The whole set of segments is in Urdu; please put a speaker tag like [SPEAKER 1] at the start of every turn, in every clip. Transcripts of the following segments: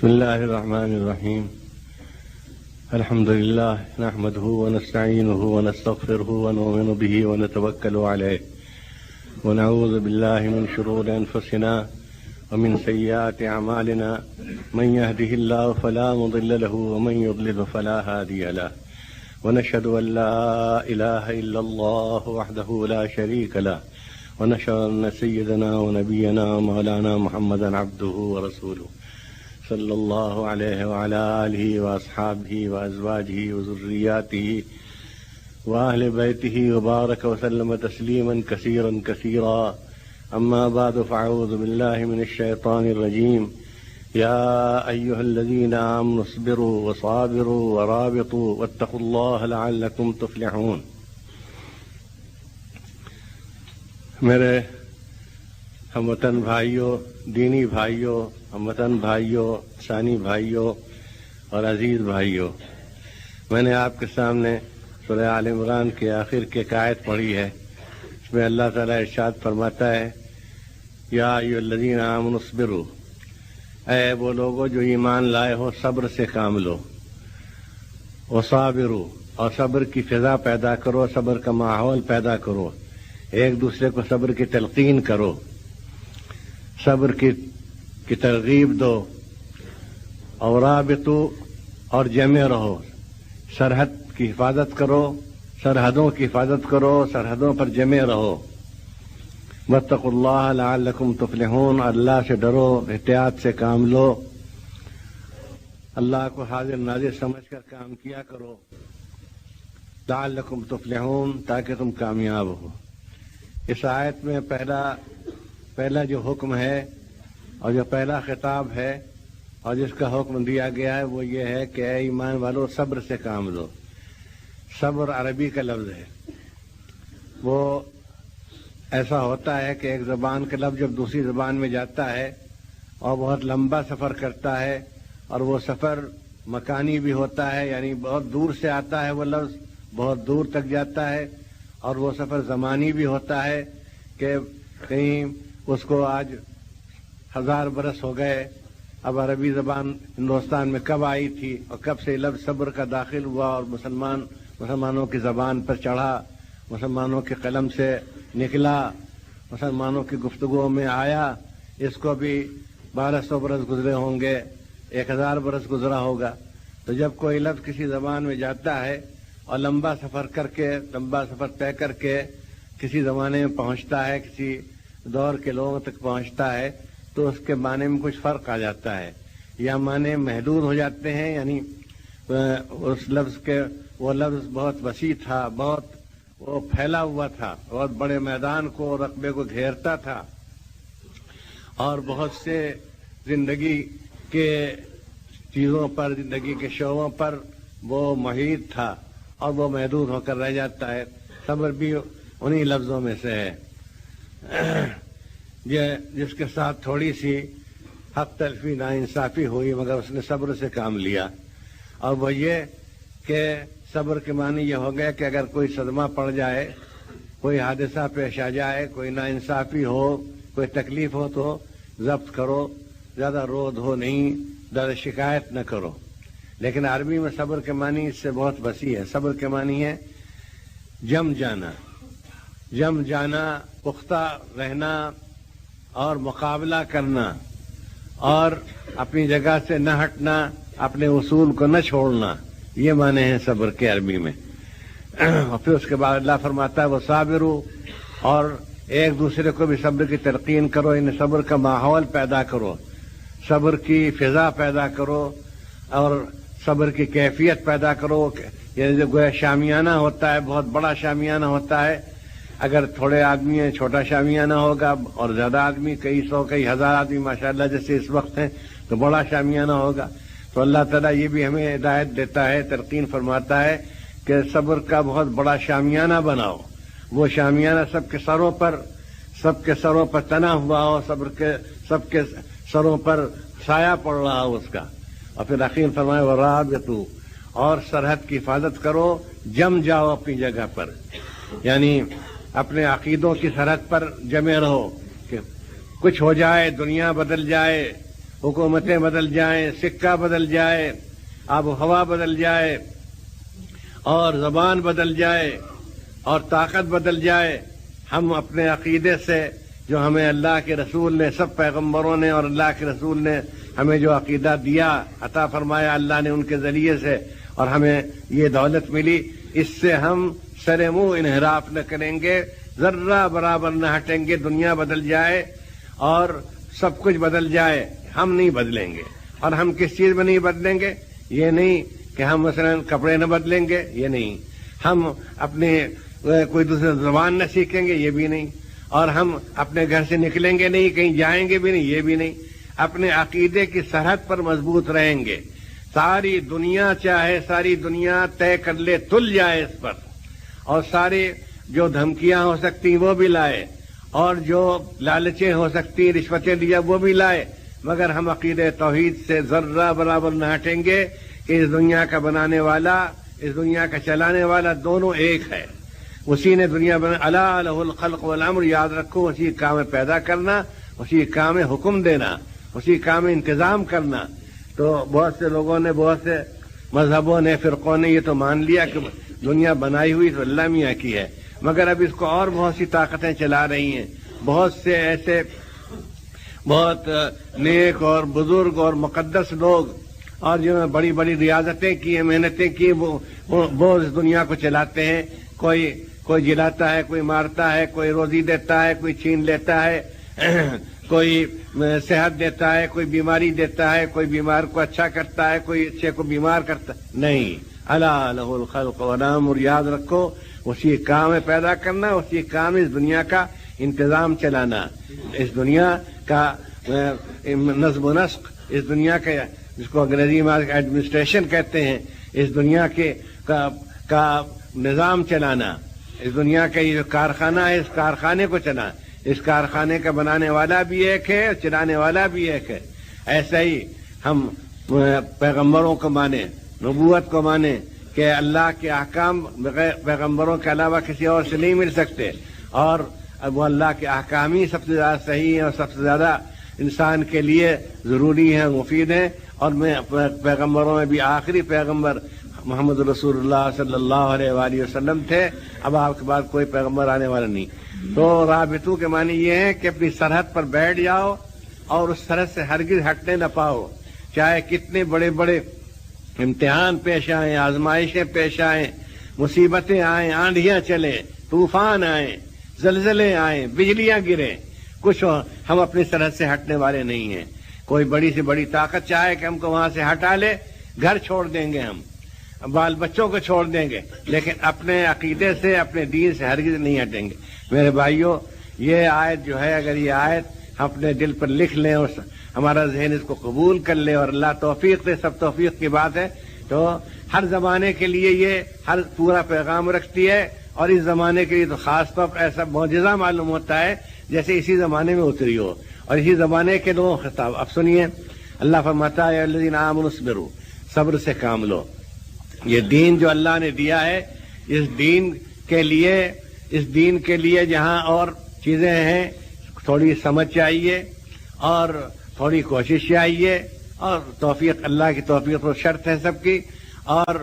[SPEAKER 1] بسم الله الرحمن الرحيم. الحمد لله نحمده ونستعينه ونستغفره ونؤمن به ونتوكل عليه ونعوذ بالله من شرور أنفسنا ومن سيئات أعمالنا من يهده الله فلا مضل له ومن يضلل فلا هادي له ونشهد أن لا إله إلا الله وحده لا شريك له ونشهد أن سيدنا ونبينا ومولانا محمدا عبده ورسوله صلی اللہ علیہ وعلى آلہ واصحابہ وازواجہ وذریاتہ واہل بیتہ وبارک وسلم تسلیما کثیرا کثیرا اما بعد فاعوذ باللہ من الشیطان الرجیم یا ایہا الذین آمنوا اصبروا وصابروا ورابطوا واتقوا اللہ لعلکم تفلحون۔ میرے ہم وطن بھائیوں، دینی بھائیوں، ہم وطن بھائیوں، ثانی بھائیوں اور عزیز بھائیوں، میں نے آپ کے سامنے سورہ آل عمران کے آخر کی ایک آیت پڑھی ہے۔ اس میں اللہ تعالیٰ ارشاد فرماتا ہے یا ایھا الذین آمنوا اصبروا، اے وہ لوگوں جو ایمان لائے ہو صبر سے کام لو، وصابروا، اور صبر کی فضا پیدا کرو، صبر کا ماحول پیدا کرو، ایک دوسرے کو صبر کی تلقین کرو، صبر کی ترغیب دو، اور رابطو، اور جمع رہو، سرحد کی حفاظت کرو، سرحدوں کی حفاظت کرو، سرحدوں پر جمع رہو۔ واتقوا اللہ لعلکم تفلحون، اللہ سے ڈرو، احتیاط سے کام لو، اللہ کو حاضر ناظر سمجھ کر کام کیا کرو، لعلکم تفلحون، تاکہ تم کامیاب ہو۔ اس آیت میں پہلا جو حکم ہے اور جو پہلا خطاب ہے اور جس کا حکم دیا گیا ہے وہ یہ ہے کہ اے ایمان والو صبر سے کام لو۔ صبر عربی کا لفظ ہے، وہ ایسا ہوتا ہے کہ ایک زبان کا لفظ جب دوسری زبان میں جاتا ہے اور بہت لمبا سفر کرتا ہے، اور وہ سفر مکانی بھی ہوتا ہے، یعنی بہت دور سے آتا ہے وہ لفظ، بہت دور تک جاتا ہے، اور وہ سفر زمانی بھی ہوتا ہے کہ کہیں اس کو آج 1000 برس ہو گئے، اب عربی زبان ہندوستان میں کب آئی تھی اور کب سے لفظ صبر کا داخل ہوا اور مسلمانوں کی زبان پر چڑھا، مسلمانوں کے قلم سے نکلا، مسلمانوں کی گفتگو میں آیا، اس کو بھی 1200 برس گزرے ہوں گے، 1000 برس گزرا ہوگا۔ تو جب کوئی لفظ کسی زبان میں جاتا ہے اور لمبا سفر طے کر کے کسی زمانے میں پہنچتا ہے، کسی دور کے لوگوں تک پہنچتا ہے، تو اس کے معنی میں کچھ فرق آ جاتا ہے، یا معنی محدود ہو جاتے ہیں، یعنی اس لفظ کے وہ لفظ بہت وسیع تھا، بہت وہ پھیلا ہوا تھا، بہت بڑے میدان کو، رقبے کو گھیرتا تھا، اور بہت سے زندگی کے چیزوں پر، زندگی کے شعبوں پر وہ محیط تھا، اور وہ محدود ہو کر رہ جاتا ہے۔ صبر بھی انہی لفظوں میں سے ہے جس کے ساتھ تھوڑی سی حق تلفی ناانصافی ہوئی، مگر اس نے صبر سے کام لیا، اور وہ یہ کہ صبر کے معنی یہ ہو گیا کہ اگر کوئی صدمہ پڑ جائے، کوئی حادثہ پیش آ جائے، کوئی ناانصافی ہو، کوئی تکلیف ہو تو ضبط کرو، زیادہ رو دھو نہیں، زیادہ شکایت نہ کرو۔ لیکن عربی میں صبر کے معنی اس سے بہت وسیع ہے۔ صبر کے معنی ہے جم جانا، پختہ رہنا اور مقابلہ کرنا، اور اپنی جگہ سے نہ ہٹنا، اپنے اصول کو نہ چھوڑنا، یہ معنی ہیں صبر کے عربی میں۔ اور پھر اس کے بعد اللہ فرماتا ہے وہ صابرو، اور ایک دوسرے کو بھی صبر کی تلقین کرو، یعنی صبر کا ماحول پیدا کرو، صبر کی فضا پیدا کرو، اور صبر کی کیفیت پیدا کرو، یعنی جو گویا شامیانہ ہوتا ہے، بہت بڑا شامیانہ ہوتا ہے، اگر تھوڑے آدمی ہیں چھوٹا شامیانہ ہوگا، اور زیادہ آدمی کئی سو کئی ہزار آدمی ماشاءاللہ جیسے اس وقت ہیں تو بڑا شامیانہ ہوگا۔ تو اللہ تعالیٰ یہ بھی ہمیں ہدایت دیتا ہے، تلقین فرماتا ہے کہ صبر کا بہت بڑا شامیانہ بناؤ، وہ شامیانہ سب کے سروں پر تنا ہوا ہو، سب کے سروں پر سایہ پڑ رہا ہو اس کا۔ اور پھر اخیر فرمائے ورابطوا، اور سرحد کی حفاظت کرو، جم جاؤ اپنی جگہ پر، یعنی اپنے عقیدوں کی سرحد پر جمے رہو کہ کچھ ہو جائے، دنیا بدل جائے، حکومتیں بدل جائیں، سکہ بدل جائے، آب و ہوا بدل جائے، اور زبان بدل جائے، اور طاقت بدل جائے، ہم اپنے عقیدے سے جو ہمیں اللہ کے رسول نے، سب پیغمبروں نے اور اللہ کے رسول نے ہمیں جو عقیدہ دیا، عطا فرمایا اللہ نے ان کے ذریعے سے، اور ہمیں یہ دولت ملی، اس سے ہم سر منہ انحراف نہ کریں گے، ذرہ برابر نہ ہٹیں گے۔ دنیا بدل جائے اور سب کچھ بدل جائے، ہم نہیں بدلیں گے۔ اور ہم کس چیز میں نہیں بدلیں گے؟ یہ نہیں کہ ہم مثلا کپڑے نہ بدلیں گے، یہ نہیں، ہم اپنے کوئی دوسرے زبان نہ سیکھیں گے، یہ بھی نہیں، اور ہم اپنے گھر سے نکلیں گے نہیں، کہیں جائیں گے بھی نہیں، یہ بھی نہیں، اپنے عقیدے کی سرحد پر مضبوط رہیں گے۔ ساری دنیا چاہے ساری دنیا طے کر لے، تل جائے اس پر، اور سارے جو دھمکیاں ہو سکتی وہ بھی لائے، اور جو لالچیں ہو سکتی، رشوتیں دیا وہ بھی لائے، مگر ہم عقیدہ توحید سے ذرہ برابر نہ ہٹیں گے کہ اس دنیا کا بنانے والا، اس دنیا کا چلانے والا دونوں ایک ہے۔ اسی نے دنیا بنا، الا لہ الخلق والامر، یاد رکھو، اسی کام میں پیدا کرنا، اسی کام میں حکم دینا، اسی کام میں انتظام کرنا۔ تو بہت سے لوگوں نے، بہت سے مذہبوں نے، فرقوں نے یہ تو مان لیا کہ دنیا بنائی ہوئی تو اللہ میاں کی ہے، مگر اب اس کو اور بہت سی طاقتیں چلا رہی ہیں۔ بہت سے ایسے بہت نیک اور بزرگ اور مقدس لوگ، اور جنہوں نے بڑی بڑی ریاضتیں کی ہیں، محنتیں کی، وہ اس دنیا کو چلاتے ہیں۔ کوئی جلاتا ہے، کوئی مارتا ہے، کوئی روزی دیتا ہے، کوئی چھین لیتا ہے، کوئی صحت دیتا ہے، کوئی بیماری دیتا ہے، کوئی بیمار کو اچھا کرتا ہے، کوئی اچھے کو بیمار کرتا ہے، نہیں، الا لہ الخلق والامر، یاد رکھو، اسی کام میں پیدا کرنا، اسی کام اس دنیا کا انتظام چلانا، اس دنیا کا نظم و نسق، اس دنیا کا، جس کو انگریزی میں ایڈمنسٹریشن کہتے ہیں، اس دنیا کے کا نظام چلانا، اس دنیا کا یہ جو کارخانہ ہے، اس کارخانے کو چلانا، اس کارخانے کا بنانے والا بھی ایک ہے اور چلانے والا بھی ایک ہے۔ ایسا ہی ہم پیغمبروں کو مانیں، نبوت کو مانیں کہ اللہ کے احکام بغیر پیغمبروں کے علاوہ کسی اور سے نہیں مل سکتے، اور وہ اللہ کے احکام ہی سب سے زیادہ صحیح ہیں اور سب سے زیادہ انسان کے لیے ضروری ہیں، مفید ہیں۔ اور میں پیغمبروں میں بھی آخری پیغمبر محمد رسول اللہ صلی اللہ علیہ وآلہ وسلم تھے، اب آپ کے بعد کوئی پیغمبر آنے والا نہیں۔ تو رابطوں کے معنی یہ ہے کہ اپنی سرحد پر بیٹھ جاؤ اور اس سرحد سے ہرگز ہٹنے نہ پاؤ، چاہے کتنے بڑے بڑے امتحان پیش آئیں، آزمائشیں پیش آئیں، مصیبتیں آئیں، آندھیاں چلیں، طوفان آئیں، زلزلے آئیں، بجلیاں گریں، کچھ ہم اپنی سرحد سے ہٹنے والے نہیں ہیں۔ کوئی بڑی سے بڑی طاقت چاہے کہ ہم کو وہاں سے ہٹا لے، گھر چھوڑ دیں گے، ہم بال بچوں کو چھوڑ دیں گے، لیکن اپنے عقیدے سے، اپنے دین سے ہرگز نہیں ہٹیں گے۔ میرے بھائیوں، یہ آیت جو ہے، اگر یہ آیت ہم اپنے دل پر لکھ لیں اور ہمارا ذہن اس کو قبول کر لے، اور اللہ توفیق دے، سب توفیق کی بات ہے، تو ہر زمانے کے لیے یہ ہر پورا پیغام رکھتی ہے، اور اس زمانے کے لیے تو خاص طور پر ایسا معجزہ معلوم ہوتا ہے جیسے اسی زمانے میں اتری ہو، اور اسی زمانے کے لوگوں کو خطاب۔ اب سنیے، اللہ فرماتا ہے الذین آمنوا اصبروا، صبر سے کام لو۔ یہ دین جو اللہ نے دیا ہے، اس دین کے لیے جہاں اور چیزیں ہیں، تھوڑی سمجھ چاہیے اور تھوڑی کوشش چاہیے، اور توفیق، اللہ کی توفیق تو شرط ہے سب کی، اور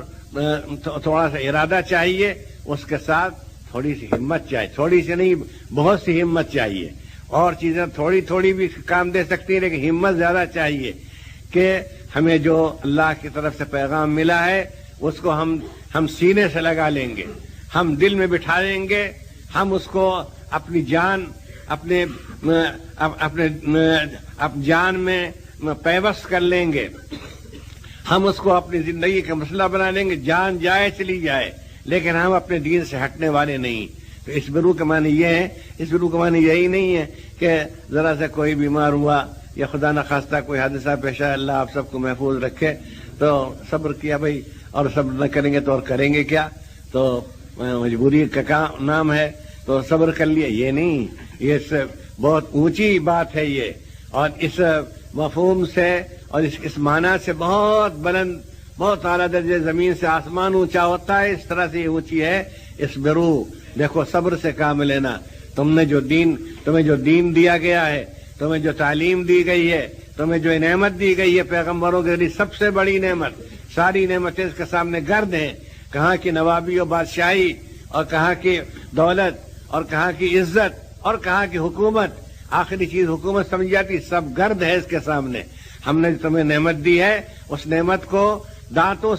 [SPEAKER 1] تھوڑا سا ارادہ چاہیے، اس کے ساتھ تھوڑی سی ہمت چاہیے، تھوڑی سی نہیں بہت سی ہمت چاہیے۔ اور چیزیں تھوڑی تھوڑی بھی کام دے سکتی ہیں، لیکن ہمت زیادہ چاہیے کہ ہمیں جو اللہ کی طرف سے پیغام ملا ہے اس کو ہم سینے سے لگا لیں گے، ہم دل میں بٹھا لیں گے، ہم اس کو اپنی جان، اپنے جان میں پیوست کر لیں گے، ہم اس کو اپنی زندگی کا مسئلہ بنا لیں گے، جان جائے چلی جائے، لیکن ہم اپنے دین سے ہٹنے والے نہیں۔ تو اس برو کا معنی یہ ہے، اس برو کا معنی یہی نہیں ہے کہ ذرا سا کوئی بیمار ہوا یا خدا نخواستہ کوئی حادثہ پیش آیا، اللہ آپ سب کو محفوظ رکھے، تو صبر کیا بھائی، اور صبر نہ کریں گے تو اور کریں گے کیا، تو مجبوری کا نام ہے، تو صبر کر لیا، یہ نہیں، یہ بہت اونچی بات ہے یہ، اور اس مفہوم سے اور اس معنی سے بہت بلند، بہت اعلیٰ درجے، زمین سے آسمان اونچا ہوتا ہے، اس طرح سے یہ اونچی ہے۔ اس برو، دیکھو صبر سے کام لینا، تمہیں جو دین دیا گیا ہے، تمہیں جو تعلیم دی گئی ہے، تمہیں جو نعمت دی گئی ہے پیغمبروں کے ذریعے سب سے بڑی نعمت، ساری نعمتیں اس کے سامنے گرد ہیں، کہاں کی نوابی و بادشاہی اور کہاں کی دولت اور کہاں کی عزت اور کہاں کی حکومت، آخری چیز حکومت سمجھ جاتی، سب گرد ہے اس کے سامنے۔ ہم نے جو تمہیں نعمت دی ہے اس نعمت کو دانتوں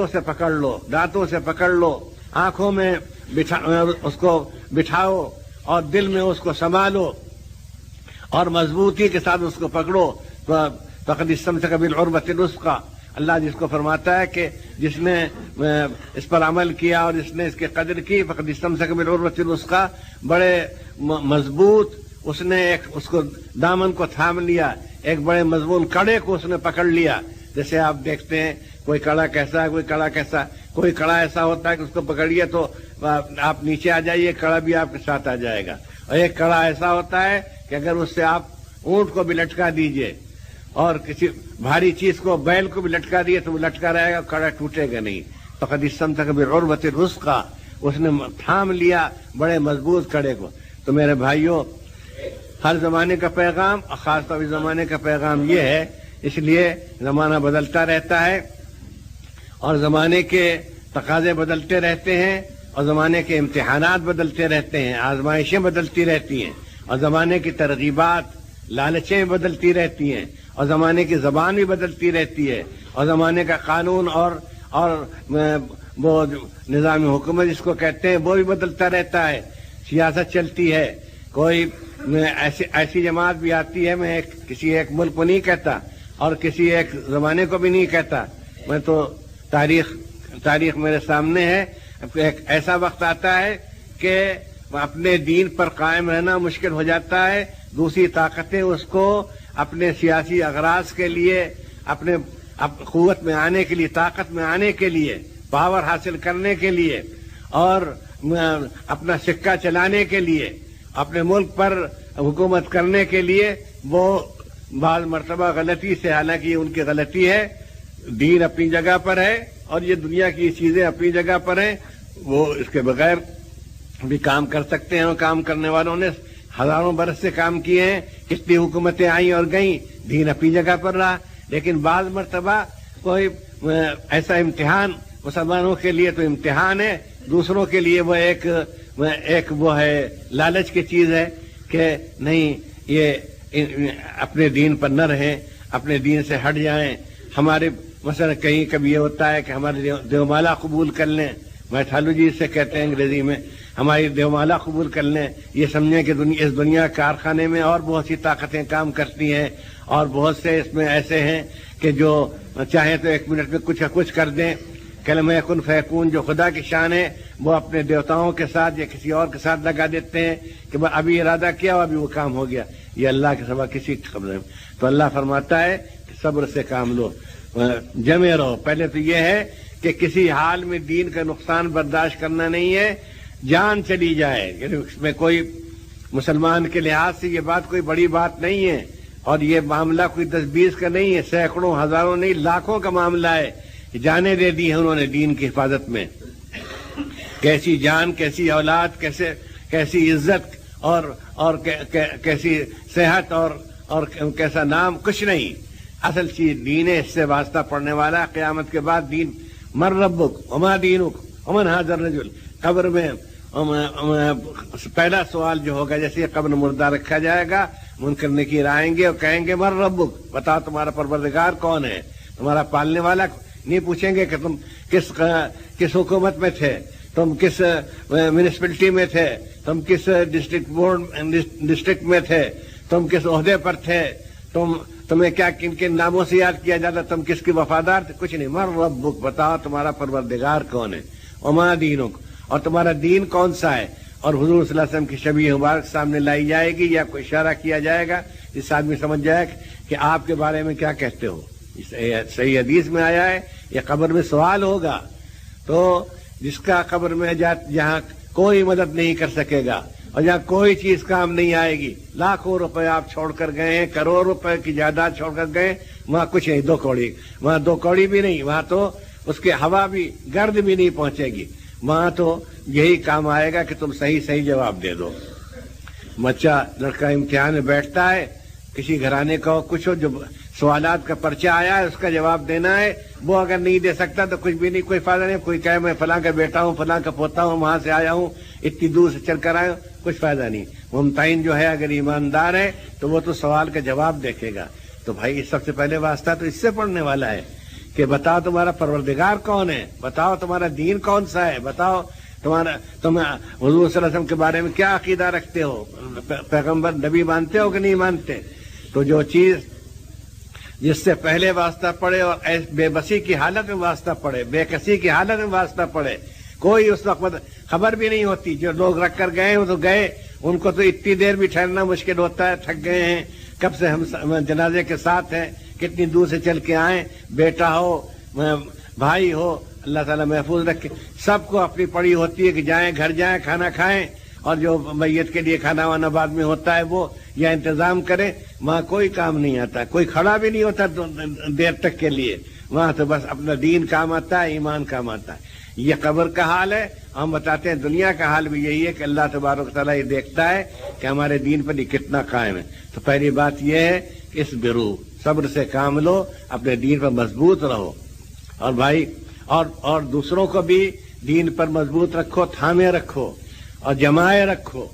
[SPEAKER 1] سے پکڑ لو، دانتوں سے پکڑ لو، آنکھوں میں اس کو بٹھاؤ اور دل میں اس کو سنبھالو اور مضبوطی کے ساتھ اس کو پکڑو۔ فقد استمسک بالعروۃ الوثقی، اللہ جس کو فرماتا ہے کہ جس نے اس پر عمل کیا اور جس نے اس کی قدر کی، فقد استمسک بالعروۃ الوثقی، بڑے مضبوط اس نے اس کو دامن کو تھام لیا، ایک بڑے مضمون کڑے کو اس نے پکڑ لیا۔ جیسے آپ دیکھتے ہیں کوئی کڑا کیسا ہے، کوئی کڑا کیسا، کوئی کڑا ایسا ہوتا ہے کہ اس کو پکڑیے تو آپ نیچے آ جائیے، کڑا بھی آپ کے ساتھ آ جائے گا، اور ایک کڑا ایسا ہوتا ہے کہ اگر اس سے آپ اونٹ کو بھی لٹکا دیجئے اور کسی بھاری چیز کو، بیل کو بھی لٹکا دیے تو وہ لٹکا رہے گا، کڑا ٹوٹے گا نہیں۔ فقد استمسک بالعروۃ الوثقی، اس نے تھام لیا بڑے مضبوط کڑے کو۔ تو میرے بھائیوں، ہر زمانے کا پیغام اور خاص طور پر زمانے کا پیغام یہ ہے، اس لیے زمانہ بدلتا رہتا ہے اور زمانے کے تقاضے بدلتے رہتے ہیں اور زمانے کے امتحانات بدلتے رہتے ہیں، آزمائشیں بدلتی رہتی ہیں اور زمانے کی ترغیبات، لالچیں بدلتی رہتی ہیں اور زمانے کی زبان بھی بدلتی رہتی ہے اور زمانے کا قانون اور وہ نظام حکومت جس کو کہتے ہیں وہ بھی بدلتا رہتا ہے، سیاست چلتی ہے۔ کوئی ایسی جماعت بھی آتی ہے، میں کسی ایک ملک کو نہیں کہتا اور کسی ایک زمانے کو بھی نہیں کہتا، میں تو تاریخ میرے سامنے ہے، ایک ایسا وقت آتا ہے کہ اپنے دین پر قائم رہنا مشکل ہو جاتا ہے، دوسری طاقتیں اس کو اپنے سیاسی اغراض کے لیے، اپنے قوت میں آنے کے لیے، طاقت میں آنے کے لیے، پاور حاصل کرنے کے لیے اور اپنا سکہ چلانے کے لیے، اپنے ملک پر حکومت کرنے کے لیے، وہ بعض مرتبہ غلطی سے، حالانکہ یہ ان کی غلطی ہے، دین اپنی جگہ پر ہے اور یہ دنیا کی چیزیں اپنی جگہ پر ہیں، وہ اس کے بغیر بھی کام کر سکتے ہیں اور کام کرنے والوں نے ہزاروں برس سے کام کیے ہیں، کتنی حکومتیں آئیں اور گئیں، دین اپنی جگہ پر رہا۔ لیکن بعض مرتبہ کوئی ایسا امتحان مسلمانوں کے لیے تو امتحان ہے، دوسروں کے لیے وہ ایک وہ ہے لالچ کی چیز ہے کہ نہیں، یہ اپنے دین پر نہ رہیں، اپنے دین سے ہٹ جائیں۔ ہمارے مثلا کہیں کبھی یہ ہوتا ہے کہ ہمارے دیومالا قبول کر لیں، میتھالوجی سے کہتے ہیں انگریزی میں، ہماری دیومالا قبول کر لیں، یہ سمجھیں کہ اس دنیا کارخانے میں اور بہت سی طاقتیں کام کرتی ہیں اور بہت سے اس میں ایسے ہیں کہ جو چاہیں تو ایک منٹ میں کچھ کر دیں۔ کلمہ کن فیکون جو خدا کی شان ہے وہ اپنے دیوتاؤں کے ساتھ یا کسی اور کے ساتھ لگا دیتے ہیں کہ ابھی ارادہ کیا اور ابھی وہ کام ہو گیا، یہ اللہ کے سوا کسی کی خبر نہیں۔ تو اللہ فرماتا ہے کہ صبر سے کام لو، جمے رہو۔ پہلے تو یہ ہے کہ کسی حال میں دین کا نقصان برداشت کرنا نہیں ہے، جان چلی جائے، یعنی اس میں کوئی مسلمان کے لحاظ سے یہ بات کوئی بڑی بات نہیں ہے اور یہ معاملہ کوئی 10-20 کا نہیں ہے، سینکڑوں ہزاروں نہیں لاکھوں کا معاملہ ہے، جانیں دے دی ہیں انہوں نے دین کی حفاظت میں، کیسی جان، کیسی اولاد، کیسی عزت اور کیسی صحت اور کیسا نام، کچھ نہیں، اصل چیز دین ہے، اس سے واسطہ پڑنے والا قیامت کے بعد دین۔ من ربک وما دینک ومن ھذا الرجل، قبر میں پہلا سوال جو ہوگا، جیسے قبر مردہ رکھا جائے گا، منکر نکیر آئیں گے اور کہیں گے من ربک، بتاؤ تمہارا پروردگار کون ہے، تمہارا پالنے والا۔ نہیں پوچھیں گے کہ تم کس حکومت میں تھے، تم کس میونسپلٹی میں تھے، تم کس ڈسٹرکٹ میں تھے، تم کس عہدے پر تھے، تمہیں کیا کن کن ناموں سے یاد کیا جاتا، تم کس کے وفادار تھے، کچھ نہیں۔ من ربک، بتاؤ تمہارا پروردگار کون ہے، وما دینک، اور تمہارا دین کون سا ہے۔ اور حضور صلی اللہ علیہ وسلم کی شبیہ مبارک سامنے لائی جائے گی یا کوئی اشارہ کیا جائے گا، اس آدمی سمجھ جائے کہ آپ کے بارے میں کیا کہتے ہو۔ صحیح حدیث میں آیا ہے یہ قبر میں سوال ہوگا، تو جس کا قبر میں جہاں کوئی مدد نہیں کر سکے گا اور جہاں کوئی چیز کام نہیں آئے گی، لاکھوں روپے آپ چھوڑ کر گئے ہیں، کروڑ روپے کی جائیداد چھوڑ کر گئے، وہاں کچھ نہیں، وہاں دو کوڑی بھی نہیں، وہاں تو اس کے ہوا بھی گرد بھی نہیں پہنچے گی، وہاں تو یہی کام آئے گا کہ تم صحیح جواب دے دو۔ بچہ لڑکا امتحان میں بیٹھتا ہے کسی گھرانے کا ہو کچھ ہو جو سوالات کا پرچہ آیا ہے اس کا جواب دینا ہے، وہ اگر نہیں دے سکتا تو کچھ بھی نہیں، کوئی فائدہ نہیں. کوئی کہے میں فلاں کا بیٹا ہوں، فلاں کا پوتا ہوں، وہاں سے آیا ہوں، اتنی دور سے چل کر آیا ہوں، کچھ فائدہ نہیں. ممتحن جو ہے اگر ایماندار ہے تو وہ تو سوال کا جواب دیکھے گا. تو بھائی سب سے پہلے واسطہ تو اس سے پڑھنے والا ہے کہ بتاؤ تمہارا پروردگار کون ہے، بتاؤ تمہارا دین کون سا ہے، بتاؤ تم حضور صلی اللہ علیہ وسلم کے بارے میں کیا عقیدہ رکھتے ہو، پیغمبر نبی مانتے ہو کہ نہیں مانتے. تو جو چیز جس سے پہلے واسطہ پڑے اور بے بسی کی حالت میں واسطہ پڑے، بے کسی کی حالت میں واسطہ پڑے، کوئی اس وقت خبر بھی نہیں ہوتی. جو لوگ رکھ کر گئے وہ تو گئے، ان کو تو اتنی دیر بھی ٹھہرنا مشکل ہوتا ہے، تھک گئے ہیں، کب سے ہم جنازے کے ساتھ ہیں، کتنی دور سے چل کے آئیں، بیٹا ہو بھائی ہو، اللہ تعالیٰ محفوظ رکھے. سب کو اپنی پڑی ہوتی ہے کہ جائیں گھر جائیں کھانا کھائیں، اور جو میت کے لیے کھانا وانا بعد میں ہوتا ہے وہ یا انتظام کریں. وہاں کوئی کام نہیں آتا، کوئی کھڑا بھی نہیں ہوتا دیر تک کے لیے. وہاں تو بس اپنا دین کام آتا ہے، ایمان کام آتا ہے. یہ قبر کا حال ہے. ہم بتاتے ہیں دنیا کا حال بھی یہی ہے کہ اللہ تبارک تعالیٰ یہ دیکھتا ہے کہ ہمارے دین پر یہ کتنا قائم ہے. تو پہلی بات یہ ہے کہ اس برو صبر سے کام لو، اپنے دین پر مضبوط رہو، اور بھائی اور دوسروں کو بھی دین پر مضبوط رکھو، تھامے رکھو اور جمائے رکھو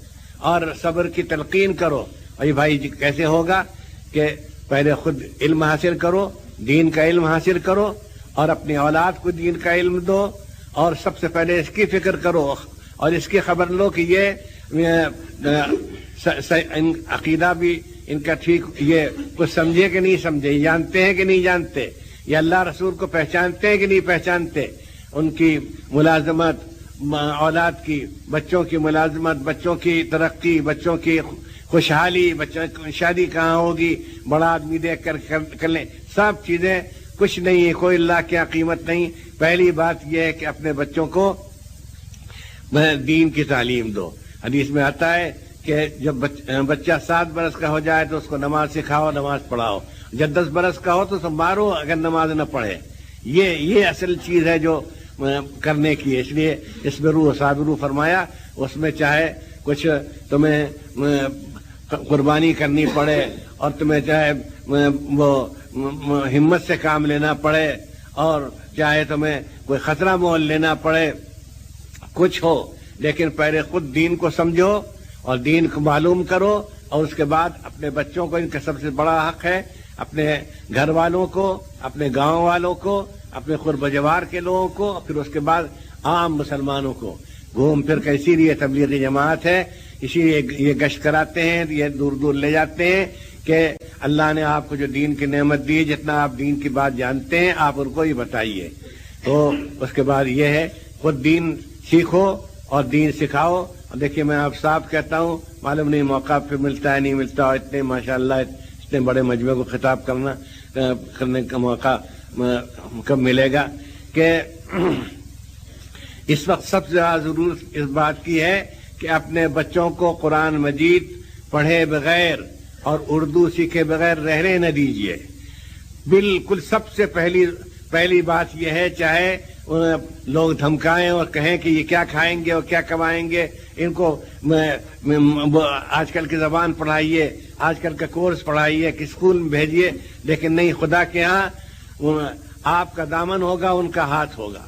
[SPEAKER 1] اور صبر کی تلقین کرو. اور یہ بھائی کیسے ہوگا کہ پہلے خود علم حاصل کرو، دین کا علم حاصل کرو، اور اپنی اولاد کو دین کا علم دو، اور سب سے پہلے اس کی فکر کرو اور اس کی خبر لو کہ یہ عقیدہ بھی ان کا ٹھیک، یہ کچھ سمجھے کہ نہیں سمجھے، جانتے ہیں کہ نہیں جانتے، یہ اللہ رسول کو پہچانتے ہیں کہ نہیں پہچانتے، ان کی ملازمت، اولاد کی، بچوں کی ملازمت، بچوں کی ترقی، بچوں کی خوشحالی، بچوں کی شادی کہاں ہوگی، بڑا آدمی دیکھ کر لیں، سب چیزیں کچھ نہیں ہے، کوئی اللہ کی قیمت نہیں. پہلی بات یہ ہے کہ اپنے بچوں کو دین کی تعلیم دو. حدیث میں آتا ہے کہ جب بچہ 7 برس کا ہو جائے تو اس کو نماز سکھاؤ، نماز پڑھاؤ. جب 10 برس کا ہو تو اسے مارو اگر نماز نہ پڑھے. یہ اصل چیز ہے جو کرنے کی ہے. اس لیے اس میں روح صابرو فرمایا، اس میں چاہے کچھ تمہیں قربانی کرنی پڑے اور تمہیں چاہے وہ ہمت سے کام لینا پڑے اور چاہے تمہیں کوئی خطرہ مول لینا پڑے، کچھ ہو، لیکن پہلے خود دین کو سمجھو اور دین کو معلوم کرو، اور اس کے بعد اپنے بچوں کو، ان کا سب سے بڑا حق ہے اپنے گھر والوں کو، اپنے گاؤں والوں کو، اپنے قرب جوار کے لوگوں کو، پھر اس کے بعد عام مسلمانوں کو گھوم پھر کے. اسی لیے تبلیغی جماعت ہے، اسی لیے یہ گشت کراتے ہیں، یہ دور دور لے جاتے ہیں کہ اللہ نے آپ کو جو دین کی نعمت دی، جتنا آپ دین کی بات جانتے ہیں آپ ان کو ہی بتائیے. تو اس کے بعد یہ ہے خود دین سیکھو اور دین سکھاؤ. اور دیکھیے میں آپ صاحب کہتا ہوں، معلوم نہیں موقع پھر ملتا ہے نہیں ملتا، اور اتنے ماشاءاللہ اتنے بڑے مجموعے کو خطاب کرنے کا موقع کب ملے گا کہ اس وقت سب سے زیادہ ضرورت اس بات کی ہے کہ اپنے بچوں کو قرآن مجید پڑھے بغیر اور اردو سیکھے بغیر رہنے نہ دیجیے. بالکل سب سے پہلی بات یہ ہے، چاہے لوگ دھمکائیں اور کہیں کہ یہ کیا کھائیں گے اور کیا کمائیں گے، ان کو آج کل کی زبان پڑھائیے، آج کل کا کورس پڑھائیے، کہ اسکول میں بھیجیے، لیکن نہیں، خدا کے ہاں آپ کا دامن ہوگا، ان کا ہاتھ ہوگا.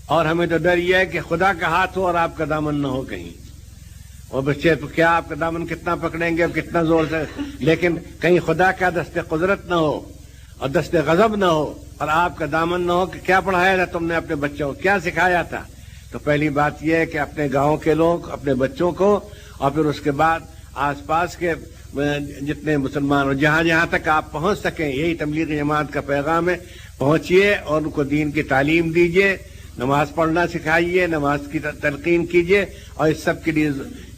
[SPEAKER 1] اور ہمیں تو ڈر یہ ہے کہ خدا کا ہاتھ ہو اور آپ کا دامن نہ ہو کہیں. اور بچے تو کیا آپ کا دامن کتنا پکڑیں گے اور کتنا زور سے، لیکن کہیں خدا کا دست قدرت نہ ہو اور دست غضب نہ ہو اور آپ کا دامن نہ ہو کہ کیا پڑھایا تھا تم نے اپنے بچوں کو، کیا سکھایا تھا. تو پہلی بات یہ ہے کہ اپنے گاؤں کے لوگ اپنے بچوں کو، اور پھر اس کے بعد آس پاس کے جتنے مسلمان ہو، جہاں جہاں تک آپ پہنچ سکیں، یہی تبلیغی جماعت کا پیغام ہے، پہنچیے اور ان کو دین کی تعلیم دیجیے، نماز پڑھنا سکھائیے، نماز کی تلقین کیجیے. اور اس سب کے لیے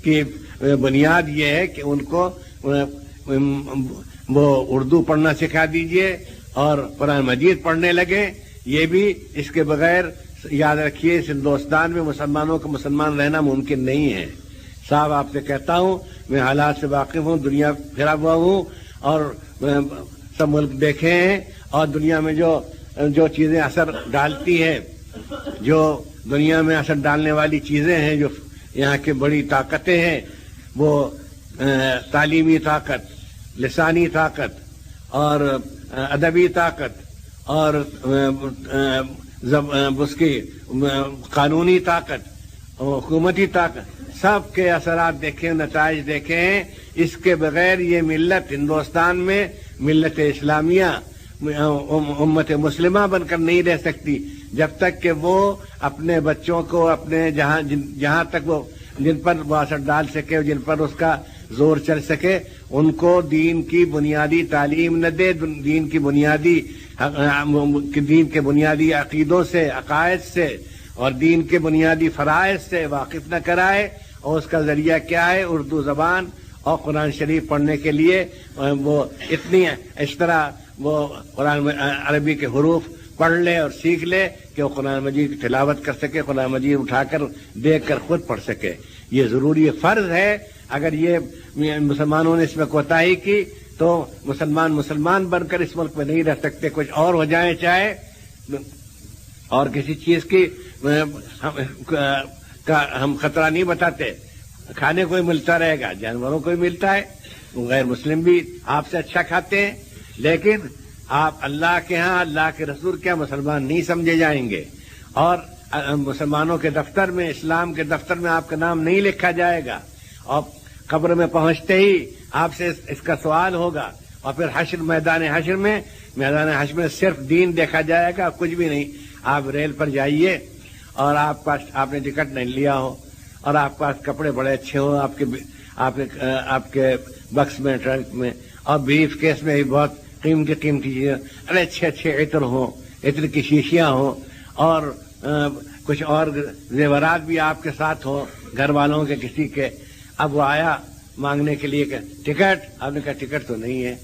[SPEAKER 1] کی بنیاد یہ ہے کہ ان کو وہ اردو پڑھنا سکھا دیجیے اور قرآن مجید پڑھنے لگے. یہ بھی اس کے بغیر یاد رکھیے اس ہندوستان میں مسلمانوں کا مسلمان رہنا ممکن نہیں ہے. صاحب آپ سے کہتا ہوں، میں حالات سے واقف ہوں، دنیا پھرا ہوا ہوں اور سب ملک دیکھے ہیں، اور دنیا میں جو چیزیں اثر ڈالتی ہیں، جو دنیا میں اثر ڈالنے والی چیزیں ہیں، جو یہاں کی بڑی طاقتیں ہیں، وہ تعلیمی طاقت لسانی طاقت اور ادبی طاقت اور اس کی قانونی طاقت حکومتی طاقت سب کے اثرات دیکھیں، نتائج دیکھیں. اس کے بغیر یہ ملت ہندوستان میں ملت اسلامیہ امت مسلمہ بن کر نہیں رہ سکتی جب تک کہ وہ اپنے بچوں کو اپنے جہاں تک وہ جن پر وہ اثر ڈال سکے، جن پر اس کا زور چل سکے، ان کو دین کی بنیادی تعلیم نہ دے، دین کے بنیادی عقیدوں سے، عقائد سے اور دین کے بنیادی فرائض سے واقف نہ کرائے. اور اس کا ذریعہ کیا ہے؟ اردو زبان اور قرآن شریف پڑھنے کے لیے وہ اتنی اس طرح وہ قرآن عربی کے حروف پڑھ لے اور سیکھ لے کہ وہ قرآن مجید کی تلاوت کر سکے، قرآن مجید اٹھا کر دیکھ کر خود پڑھ سکے. یہ ضروری فرض ہے. اگر یہ مسلمانوں نے اس میں کوتاہی کی تو مسلمان بن کر اس ملک میں نہیں رہ سکتے. کچھ اور ہو جائیں چاہے، اور کسی چیز کی ہم خطرہ نہیں بتاتے. کھانے کو ہی ملتا رہے گا، جانوروں کو ہی ملتا ہے، غیر مسلم بھی آپ سے اچھا کھاتے ہیں، لیکن آپ اللہ کے ہاں، اللہ کے رسول کے مسلمان نہیں سمجھے جائیں گے. اور مسلمانوں کے دفتر میں، اسلام کے دفتر میں آپ کا نام نہیں لکھا جائے گا. اور قبر میں پہنچتے ہی آپ سے اس کا سوال ہوگا. اور پھر میدان حشر میں صرف دین دیکھا جائے گا، کچھ بھی نہیں. آپ ریل پر جائیے اور آپ نے ٹکٹ نہیں لیا ہو اور آپ پاس کپڑے بڑے اچھے ہوں آپ کے بکس میں، ٹرنک میں، اور بریف کیس میں بھی بہت قیمتی چیزیں، اچھے عطر ہوں، عطر کی شیشیاں ہوں، اور کچھ اور زیورات بھی آپ کے ساتھ ہوں، گھر والوں کے کسی کے. اب وہ آیا مانگنے کے لیے کہ ٹکٹ، آپ نے کہا ٹکٹ تو نہیں ہے.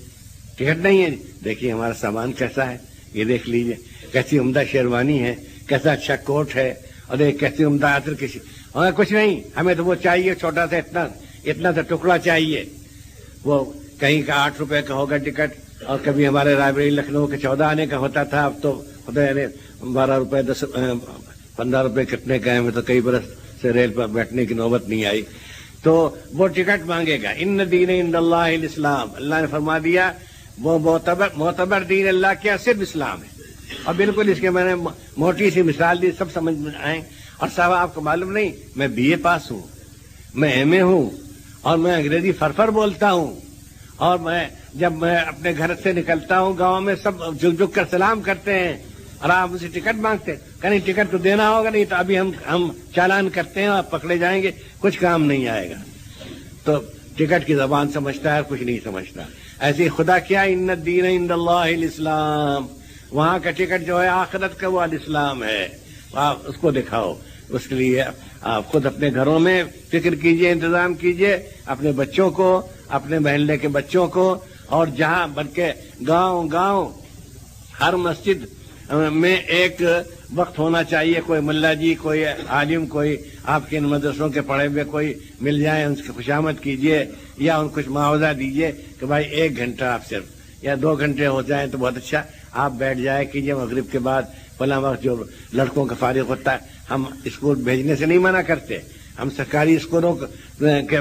[SPEAKER 1] ٹکٹ نہیں ہے؟ دیکھیے ہمارا سامان کیسا ہے، یہ دیکھ لیجئے، کیسی عمدہ شیروانی ہے، کیسا اچھا کوٹ ہے، اور ایک کیسی عمدہ عطر کسی. اور کچھ نہیں، ہمیں تو وہ چاہیے چھوٹا سا اتنا سا ٹکڑا چاہیے. وہ کہیں کا 8 روپے کا ہوگا ٹکٹ، اور کبھی ہمارے رائے بریلی لکھنؤ کے 14 آنے کا ہوتا تھا، اب تو 12 روپے 15 روپے کتنے کا ہے. ہمیں تو کئی برس سے ریل پر بیٹھنے کی نوبت نہیں آئی. تو وہ ٹکٹ مانگے گا. ان دین عند اللہ الاسلام، اللہ نے فرما دیا وہ معتبر دین اللہ کیا صرف اسلام ہے. اور بالکل اس کے میں نے موٹی سی مثال دی، سب سمجھ میں آئیں. اور صاحب آپ کو معلوم نہیں، میں BA پاس ہوں، میں MA ہوں، اور میں انگریزی فرفر بولتا ہوں. اور جب میں اپنے گھر سے نکلتا ہوں گاؤں میں سب جھک کر سلام کرتے ہیں، اور آپ مجھ سے ٹکٹ مانگتے ہیں. کہیں ٹکٹ تو دینا ہوگا، نہیں تو ابھی ہم چالان کرتے ہیں اور پکڑے جائیں گے، کچھ کام نہیں آئے گا. تو ٹکٹ کی زبان سمجھتا ہے، کچھ نہیں سمجھتا. ایسے خدا کیا، ان الدین عند اللہ الاسلام، وہاں کا ٹکٹ جو ہے آخرت کا وہ الاسلام ہے. آپ اس کو دکھاؤ. اس کے لیے آپ خود اپنے گھروں میں فکر کیجئے، انتظام کیجئے، اپنے بچوں کو، اپنے محلے کے بچوں کو، اور جہاں بلکہ گاؤں ہر مسجد میں ایک وقت ہونا چاہیے. کوئی ملا جی، کوئی عالم، کوئی آپ کے ان مدرسوں کے پڑھے ہوئے کوئی مل جائیں، ان کی خوشامد کیجئے یا ان کو کچھ معاوضہ دیجئے کہ بھائی 1 گھنٹہ آپ صرف یا 2 گھنٹے ہو جائیں تو بہت اچھا. آپ بیٹھ جائے کیجئے مغرب کے بعد فلاں وقت جو لڑکوں کا فارغ ہوتا ہے. ہم اسکول بھیجنے سے نہیں منع کرتے، ہم سرکاری اسکولوں کے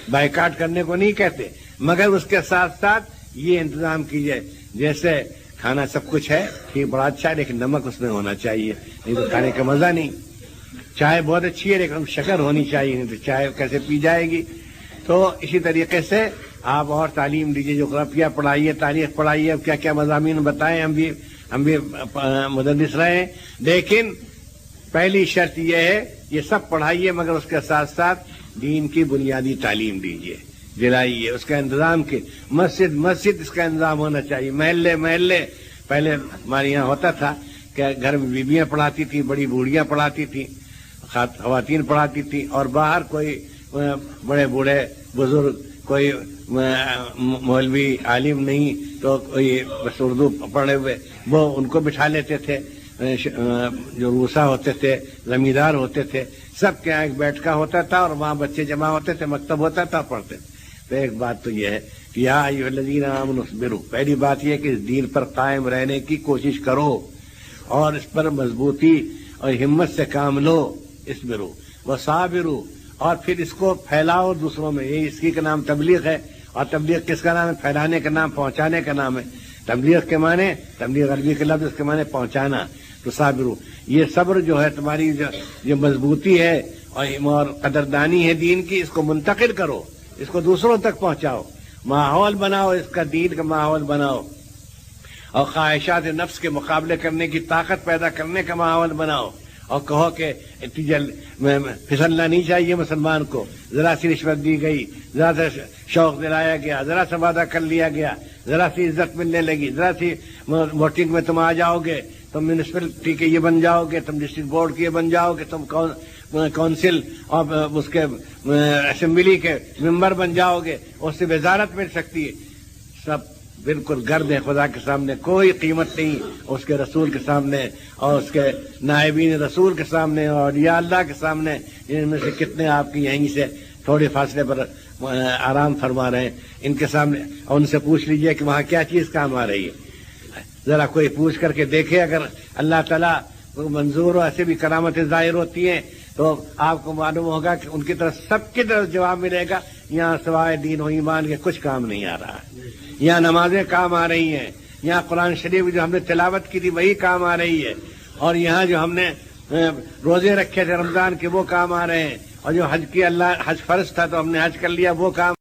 [SPEAKER 1] بائیکاٹ کرنے کو نہیں کہتے، مگر اس کے ساتھ ساتھ یہ انتظام کیجئے جیسے کھانا سب کچھ ہے، ٹھیک بڑا اچھا ہے، لیکن نمک اس میں ہونا چاہیے، نہیں تو کھانے کا مزہ نہیں. چائے بہت اچھی ہے لیکن شکر ہونی چاہیے، نہیں تو چائے کیسے پی جائے گی. تو اسی طریقے سے آپ اور تعلیم دیجیے، جغرافیہ پڑھائیے، تاریخ پڑھائیے، اب کیا کیا مضامین بتائیں. ہم بھی مدرس رہے ہیں، لیکن پہلی شرط یہ ہے یہ سب پڑھائیے، مگر اس کے ساتھ ساتھ دین کی بنیادی تعلیم دیجیے، دلائیے، اس کا انتظام کی. مسجد اس کا انتظام ہونا چاہیے. محلے پہلے ہمارے یہاں ہوتا تھا کہ گھر میں بیویاں پڑھاتی تھیں، بڑی بوڑھیاں پڑھاتی تھیں، خواتین پڑھاتی تھیں، اور باہر کوئی بڑے بوڑھے بزرگ، کوئی مولوی عالم نہیں تو کوئی بس اردو پڑھے ہوئے وہ ان کو بٹھا لیتے تھے. جو روسا ہوتے تھے، زمیندار ہوتے تھے، سب کے یہاں ایک بیٹھکا ہوتا تھا اور وہاں بچے جمع ہوتے تھے، مکتب ہوتا تھا، پڑھتے تھے. تو ایک بات تو یہ ہے کہ یا ایھا الذین آمنوا اصبروا، پہلی بات یہ ہے کہ اس دین پر قائم رہنے کی کوشش کرو اور اس پر مضبوطی اور ہمت سے کام لو. اصبروا وصابروا، اور پھر اس کو پھیلاؤ دوسروں میں. یہ اس کی کا نام تبلیغ ہے. اور تبلیغ کس کا نام ہے؟ پھیلانے کا نام، پہنچانے کا نام ہے۔ تبلیغ کے معنی، تبلیغ عربی کے لفظ اس کے معنی پہنچانا۔ تو صابرو، یہ صبر جو ہے تمہاری جو مضبوطی ہے اور قدردانی ہے دین کی، اس کو منتقل کرو، اس کو دوسروں تک پہنچاؤ، ماحول بناؤ، اس کا دین کا ماحول بناؤ، اور خواہشات نفس کے مقابلے کرنے کی طاقت پیدا کرنے کا ماحول بناؤ، اور کہو کہ پھسلنا نہیں چاہیے مسلمان کو، ذرا سی رشوت دی گئی، ذرا سا شوق دلایا گیا، ذرا سا وعدہ کر لیا گیا، ذرا سی عزت ملنے لگی، ذرا سی ووٹنگ میں تم آ جاؤ گے، تم میونسپلٹی کے یہ بن جاؤ گے، تم ڈسٹرکٹ بورڈ کے یہ بن جاؤ گے، تم کونسل اور اس کے اسمبلی کے ممبر بن جاؤ گے، اس سے وزارت مل سکتی ہے۔ سب بالکل گرد ہے خدا کے سامنے، کوئی قیمت نہیں اس کے رسول کے سامنے اور اس کے نائبین رسول کے سامنے اور اولیاء اللہ کے سامنے، ان میں سے کتنے آپ کی یہیں سے تھوڑے فاصلے پر آرام فرما رہے ہیں، ان کے سامنے، اور ان سے پوچھ لیجئے کہ وہاں کیا چیز کام آ رہی ہے۔ ذرا کوئی پوچھ کر کے دیکھے، اگر اللہ تعالیٰ منظور ہو، ایسے بھی کرامتیں ظاہر ہوتی ہیں، تو آپ کو معلوم ہوگا کہ ان کی طرف سب کی طرف جواب ملے گا، یہاں سوائے دین و ایمان کے کچھ کام نہیں آ رہا ہے، یہاں نمازیں کام آ رہی ہیں، یہاں قرآن شریف جو ہم نے تلاوت کی تھی وہی کام آ رہی ہے، اور یہاں جو ہم نے روزے رکھے تھے رمضان کے وہ کام آ رہے ہیں، اور جو حج کی حج فرض تھا تو ہم نے حج کر لیا وہ کام